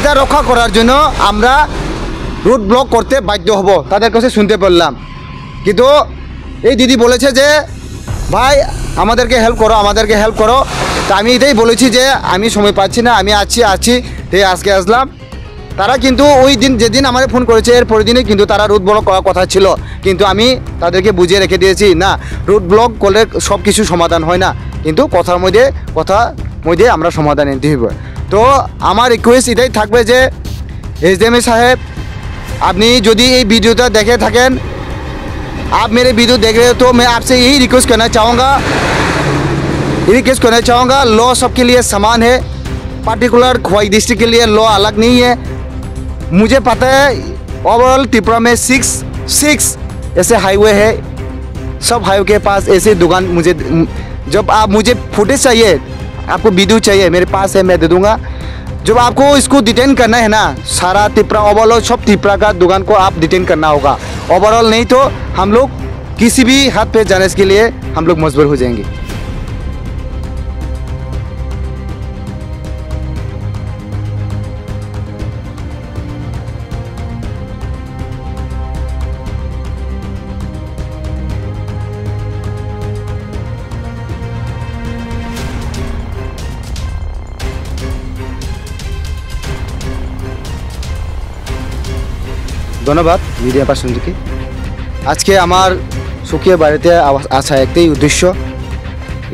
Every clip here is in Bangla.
এটা রক্ষা করার জন্য আমরা রুট ব্লক করতে বাধ্য হব, তাদের কাছে শুনতে পেলাম। কিন্তু এই দিদি বলেছে যে ভাই আমাদেরকে হেল্প করো। তা আমি এটাই বলেছি যে আমি সময় পাচ্ছি না, আমি আছি তাই আজকে আসলাম। তারা কিন্তু ওই দিন যেদিন আমার ফোন করেছে এর পরের দিনে কিন্তু তারা রুট ব্লক করার কথা ছিল, কিন্তু আমি তাদেরকে বুঝিয়ে রেখে দিয়েছি না, রুট ব্লক করলে সব কিছু সমাধান হয় না, কিন্তু কথার মধ্যে আমরা সমাধান নিতে হবে। তো আমার রিকোয়েস্ট এটাই থাকবে যে SDM साहब আপনি যদি এই वीडियो देखे थकें, आप मेरे वीडियो देख रहे हो तो मैं आपसे यही रिक्वेस्ट करना चाहूँगा लॉ सबके लिए समान है, पार्टिकुलर खोवाई डिस्ट्रिक्ट के लिए लॉ अलग नहीं है। मुझे पता है ओवरऑल त्रिपुरा में 6 ऐसे हाईवे है, सब हाईवे के पास ऐसे दुकान जब आप मुझे फुटेज चाहिए, आपको वीडियो चाहिए, मेरे पास है, मैं दे दूँगा। जब आपको इसको डिटेन करना है ना, सारा त्रिपुरा ओवरऑल सब त्रिपुरा का दुकान को आप डिटेन करना होगा। ओवरऑल नहीं तो हम लोग किसी भी हद पे जाने के लिए हम लोग मजबूर हो जाएंगे। ধন্যবাদ মিডিয়া পার্সনটিকে। আজকে আমার সুখিয়া বাড়িতে আসা একটাই উদ্দেশ্য,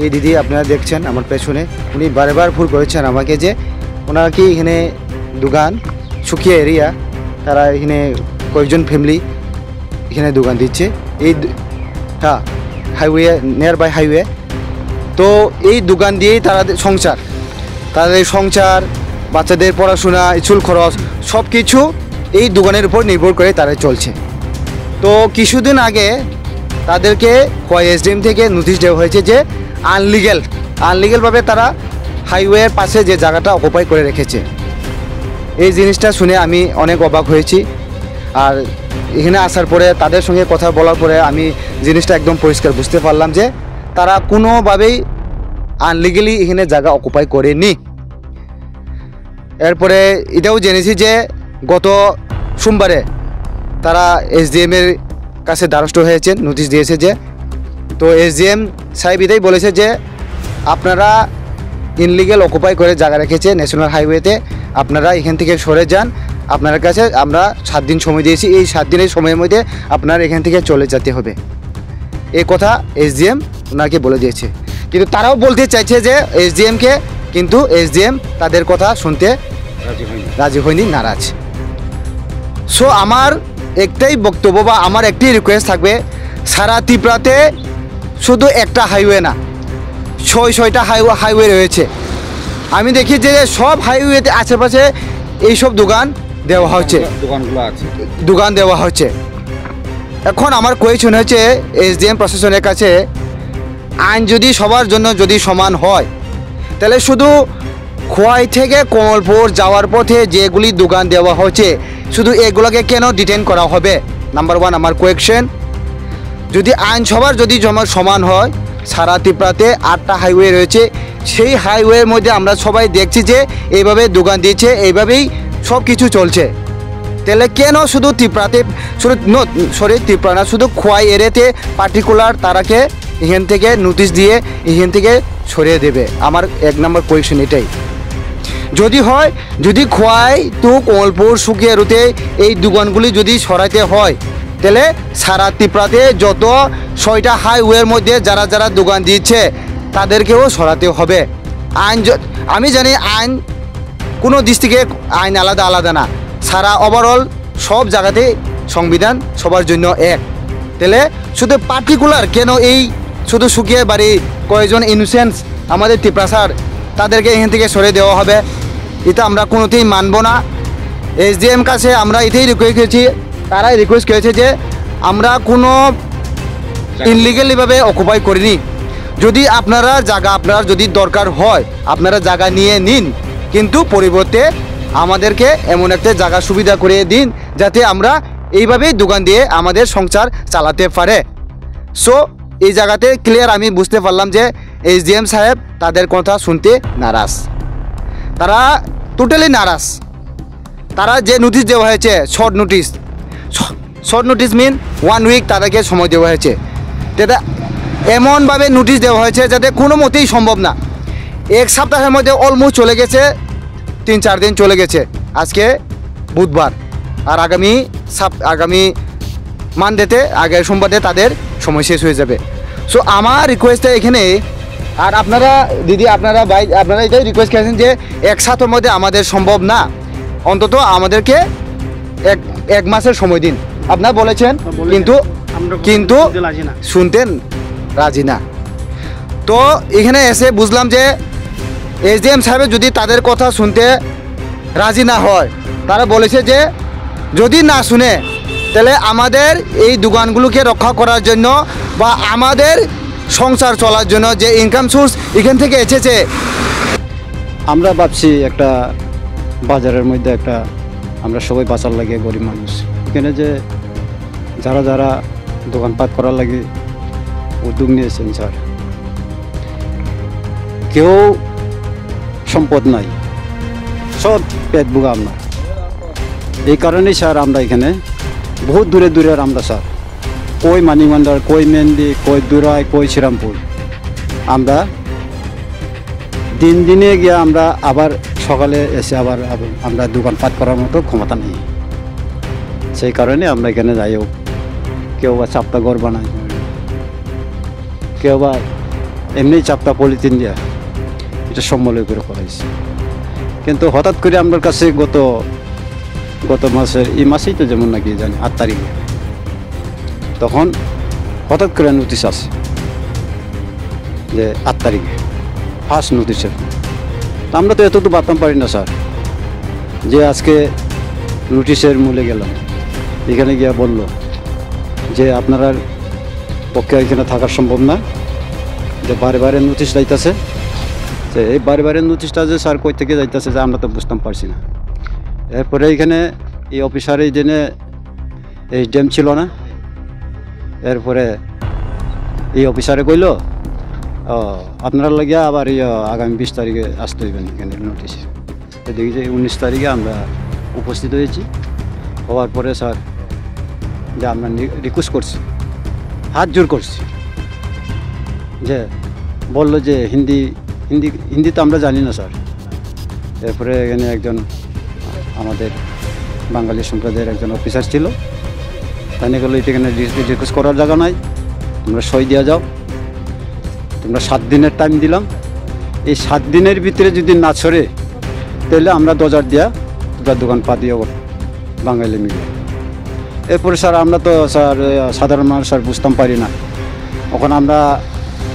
এই দিদি আপনারা দেখছেন আমার পেছনে, উনি বারবার ফোন করেছেন আমাকে যে ওনারা কি এখানে দোকান সুখিয়া এরিয়া, তারা এখানে কয়েকজন ফ্যামিলি এখানে দোকান দিচ্ছে এই হাইওয়ে নিয়ার বাই হাইওয়ে। তো এই দোকান দিয়েই তাদের সংসার, বাচ্চাদের পড়াশোনা, স্কুল খরচ সব কিছু এই দোকানের উপর নির্ভর করে তারা চলছে। তো কিছুদিন আগে তাদেরকে SDM থেকে নোটিশ দেওয়া হয়েছে যে আনলিগেলভাবে তারা হাইওয়ের পাশে যে জায়গাটা অকুপাই করে রেখেছে। এই জিনিসটা শুনে আমি অনেক অবাক হয়েছি, আর এখানে আসার পরে তাদের সঙ্গে কথা বলার পরে আমি জিনিসটা একদম পরিষ্কার বুঝতে পারলাম যে তারা কোনোভাবেই আনলিগেলি এখানে জায়গা অকুপাই করেনি। এরপরে এটাও জেনেছি যে গত সোমবারে তারা SDM এর কাছে দ্বারস্থ হয়েছেন, নোটিশ দিয়েছে যে, তো SDM সাহেব এটাই বলেছে যে আপনারা ইনলিগেল অকুপাই করে জায়গা রেখেছে ন্যাশনাল হাইওয়েতে, আপনারা এখান থেকে সরে যান, আপনার কাছে আমরা 7 দিন সময় দিয়েছি, এই 7 দিনের সময়ের মধ্যে আপনার এখান থেকে চলে যেতে হবে, এই কথা SDM ওনাকে বলে দিয়েছে। কিন্তু তারাও বলতে চাইছে যে SDMকে, কিন্তু SDM তাদের কথা শুনতে রাজি হয়নি, নারাজ। সো আমার একটাই বক্তব্য বা আমার একটাই রিকোয়েস্ট থাকবে, সারা ত্রিপুরাতে শুধু একটা হাইওয়ে না, 6টা হাইওয়ে রয়েছে। আমি দেখি যে সব হাইওয়েতে আশেপাশে এইসব দোকান দেওয়া হচ্ছে। এখন আমার কোয়েশ্চন হচ্ছে SDM প্রশাসনের কাছে, আইন যদি সবার জন্য যদি সমান হয়, তাহলে শুধু খোয়াই থেকে কমলপুর যাওয়ার পথে যেগুলি দোকান দেওয়া হচ্ছে শুধু এগুলোকে কেন ডিটেন করা হবে? নাম্বার 1 আমার কোয়েশ্চেন। যদি আইন সবার যদি সমান হয়, সারা ত্রিপুরাতে 8টা হাইওয়ে রয়েছে, সেই হাইওয়ের মধ্যে আমরা সবাই দেখছি যে এইভাবে দোকান দিচ্ছে, এইভাবেই সব কিছু চলছে, তাহলে কেন শুধু ত্রিপুরাতে ত্রিপুরা না, শুধু খোয়াই এরিয়াতে পার্টিকুলার তারাকে এখান থেকে নোটিশ দিয়ে এখান থেকে সরিয়ে দেবে? আমার 1 নম্বর কোয়েশ্চেন এটাই। যদি খোয়াই তো কমলপুর সুকিয়ারুতে এই দোকানগুলি যদি সরাইতে হয়, তাহলে সারা ত্রিপুরাতে যত 6টা হাইওয়ের মধ্যে যারা দোকান দিচ্ছে তাদেরকেও সরাতে হবে। আমি জানি আইন কোনো ডিস্ট্রিক্টে আইন আলাদা না, সারা ওভারঅল সব জায়গাতে সংবিধান সবার জন্য এক, তাহলে শুধু পার্টিকুলার কেন এই শুধু সুকিয়া বাড়ি কয়েকজন ইনোসেন্স আমাদের ত্রিপুরা স্যার তাদেরকে এখান থেকে সরে দেওয়া হবে? এটা আমরা কোনোতেই মানব না। SDM কাছে আমরা এটাই রিকোয়েস্ট করেছি, তারাই রিকোয়েস্ট করেছে যে আমরা কোনো ইনলিগালিভাবে অকুপাই করিনি। যদি আপনার যদি দরকার হয় আপনারা জায়গা নিয়ে নিন, কিন্তু পরিবর্তে আমাদেরকে এমন একটা জায়গা সুবিধা করে দিন যাতে আমরা এইভাবেই দোকান দিয়ে আমাদের সংসার চালাতে পারে। সো এই জায়গাতে ক্লিয়ার আমি বুঝতে পারলাম যে SDM সাহেব তাদের কথা শুনতে নারাজ, তারা টোটালি নারাজ। তারা যে নোটিশ দেওয়া হয়েছে শর্ট নোটিশ মিন 1 উইক তাদেরকে সময় দেওয়া হয়েছে। যেটা এমনভাবে নোটিশ দেওয়া হয়েছে যাতে কোনো মতেই সম্ভব না। 1 সপ্তাহের মধ্যে অলমোস্ট চলে গেছে, 3-4 দিন চলে গেছে, আজকে বুধবার, আর আগামী মানডেতে আগের সোমবারে তাদের সময় শেষ হয়ে যাবে। সো আমার রিকোয়েস্টটা এখানে, আর আপনারা দিদি আপনারা ভাই আপনারা এটাই রিকোয়েস্ট করেছেন যে একসাথের মধ্যে আমাদের সম্ভব না, অন্তত আমাদেরকে এক মাসের সময় দিন আপনারা বলেছেন, কিন্তু শুনতেন রাজি না। তো এখানে এসে বুঝলাম যে এসডিএম সাহেব যদি তাদের কথা শুনতে রাজি না হয়, তারা বলেছে যে যদি না শুনে তাহলে আমাদের এই দোকানগুলোকে রক্ষা করার জন্য বা আমাদের সংসার চলার জন্য যে ইনকাম সোর্স এখান থেকে এসেছে, আমরা ভাবছি একটা বাজারের মধ্যে একটা আমরা সবাই বাঁচার লাগে গরিব মানুষ, এখানে যে যারা যারা দোকানপাট করার লাগে উদ্যোগ নিয়েছেন স্যার, কেউ সম্পদ নাই, সব পেট বুগা আমরা। এই কারণেই স্যার আমরা এখানে বহুত দূরে দূরে আমরা স্যার, কই মানিকবান্ধার, কই মেহেন্দি, কই দুরাই, কই শ্রীরামপুর, আমরা দিনে গিয়ে আমরা আবার সকালে এসে আবার আমরা দোকানপাট করার মতো ক্ষমতা নেই। সেই কারণে আমরা এখানে যাই হোক, কেউ বা চাপটা ঘর বানায়, কেউ বা এমনি চাপটা পলিথিন দেওয়া, এটা সম্বলয় করে করাইছে। কিন্তু হঠাৎ করে আমার কাছে গত মাসের এই মাসেই তো যেমন নাকি জানি 8 তারিখে, তখন হঠাৎ করে নোটিশ আসে যে 8 তারিখে ফার্স্ট নোটিশের। তো আমরা তো এত ভাবতাম পারি না স্যার যে আজকে নোটিশের মূলে গেলাম, এখানে গিয়া বলল যে আপনার পক্ষে এখানে থাকা সম্ভব না, যে বারে বারে নোটিশ যাইতেছে। যে এই বারে বারে নোটিশটা যে স্যার কই থেকে যাইতেছে যে আমরা তো বুঝতাম পারছি না। এরপরে এইখানে এই অফিসার এই দিনে এসডিএম ছিল না, এরপরে এই অফিসারে কইল আপনারা লাগিয়া আবার আগামী 20 তারিখে আসতে হইবেন এখানে নোটিশ। দেখি যে 19 তারিখে আমরা উপস্থিত হয়েছি। হওয়ার পরে স্যার যে আমরা রিকোয়েস্ট করছি, হাত জোর করছি, যে বললো যে হিন্দি তো আমরা জানি না স্যার। এরপরে এখানে একজন আমাদের বাঙালি সম্প্রদায়ের একজন অফিসার ছিল, তাই গেলো এখানে রিকোয়েস্ট করার জায়গা নাই, তোমরা সই দেওয়া যাও, তোমরা 7 দিনের টাইম দিলাম, এই 7 দিনের ভিতরে যদি না ছড়ে তাহলে আমরা দরজার দিয়া তোমরা দোকান পা দিয়ে বাঙালি মিলে। এরপরে স্যার আমরা তো স্যার সাধারণ মানুষ স্যার বুঝতাম পারি না, ওখানে আমরা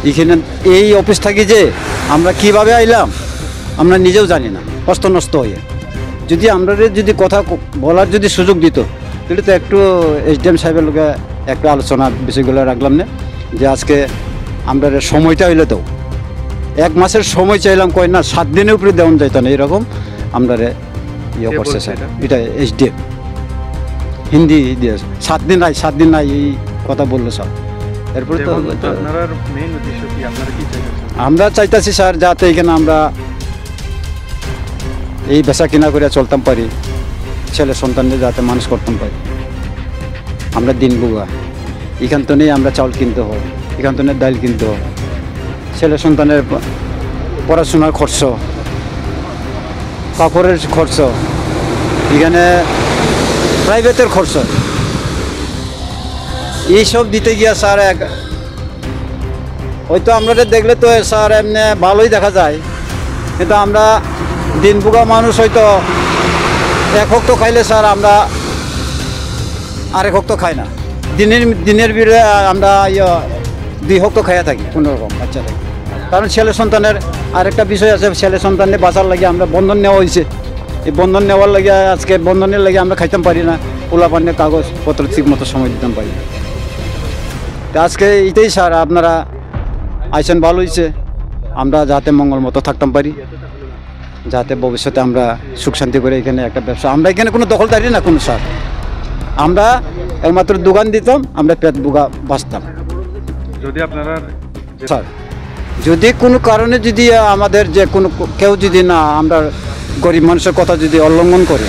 এখানে এই অফিস থাকি যে আমরা কিভাবে আইলাম আমরা নিজেও জানি না, কষ্ট নষ্ট হয়ে। যদি আমরা যদি কথা বলার যদি সুযোগ দিত তাহলে তো একটু এসডিএম সাহেবের লোকে একটু আলোচনা বিষয়গুলো রাখলাম না, যে আজকে আমরা সময়টা হইলে তো 1 মাসের সময় চাইলাম, কয় না 7 দিনের উপরে দেওয়া যাইত না, এরকম আমরা ইয়ে করছে স্যার। এটা এসডিএম হিন্দি দিয়ে 7 দিন নাই এই কথা বললো স্যার। এরপরে তো আমরা চাইতেছি স্যার যাতে এখানে আমরা এই বেচা কিনা করে চলতাম পারি, ছেলে সন্তানদের যাতে মানুষ করতাম পারি। আমরা দিন বুগা, এখান তো নেই আমরা চাউল কিনতে হয়, এখান তো নেই ডাল কিনতে হয়, ছেলে সন্তানের পড়াশোনার খরচ, কাপড়ের খরচ, এখানে প্রাইভেটের খরচ, এইসব দিতে গিয়া স্যার হয়তো আমরা দেখলে তো স্যার এমনি ভালোই দেখা যায়, কিন্তু আমরা দিন বুগা মানুষ হয়তো 1 হক্ত খাইলে স্যার আমরা আরেক হক্ত খাই না, দিনের বিরে আমরা 2 হক্ত খাইয়া থাকি কোনোরকম বাচ্চা থাকি। কারণ ছেলে সন্তানের আরেকটা বিষয় আছে, ছেলে সন্তানের বাঁচার লাগে আমরা বন্ধন নেওয়া হয়েছে, এই বন্ধন নেওয়ার লাগে আজকে বন্ধনের লাগে আমরা খাইতাম পারি না, পোলাপানের কাগজপত্র ঠিক মতো সময় দিতাম পারি না। তো আজকে এটাই স্যার আপনারা আইসেন, ভালো হয়েছে, আমরা যাতে মঙ্গল মতো থাকতাম পারি, যাতে ভবিষ্যতে আমরা সুখ শান্তি করে এখানে একটা ব্যবসা, আমরা এখানে কোনো দখলদারি না কোনো স্যার, আমরা একমাত্র দোকান দিতাম, আমরা পেট বুগা বাঁচতাম। যদি আপনারা স্যার যদি কোনো কারণে যদি আমাদের যে কোনো কেউ যদি না আমরা গরিব মানুষের কথা যদি উল্লঙ্ঘন করে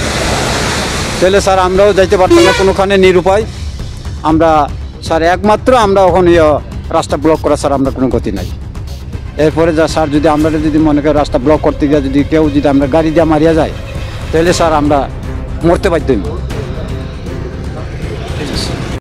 তাহলে স্যার আমরাও যাইতে পারতাম না কোনোখানে নিরুপায়। আমরা স্যার একমাত্র আমরা ওখানে রাস্তা ব্লক করা স্যার আমরা কোনো গতি নাই। এরপরে যা স্যার যদি আমরা যদি মনে করি রাস্তা ব্লক করতে গিয়ে যদি কেউ যদি আমরা গাড়ি দিয়ে মারিয়া যায় তাহলে স্যার আমরা মরতে বাধ্য হইব।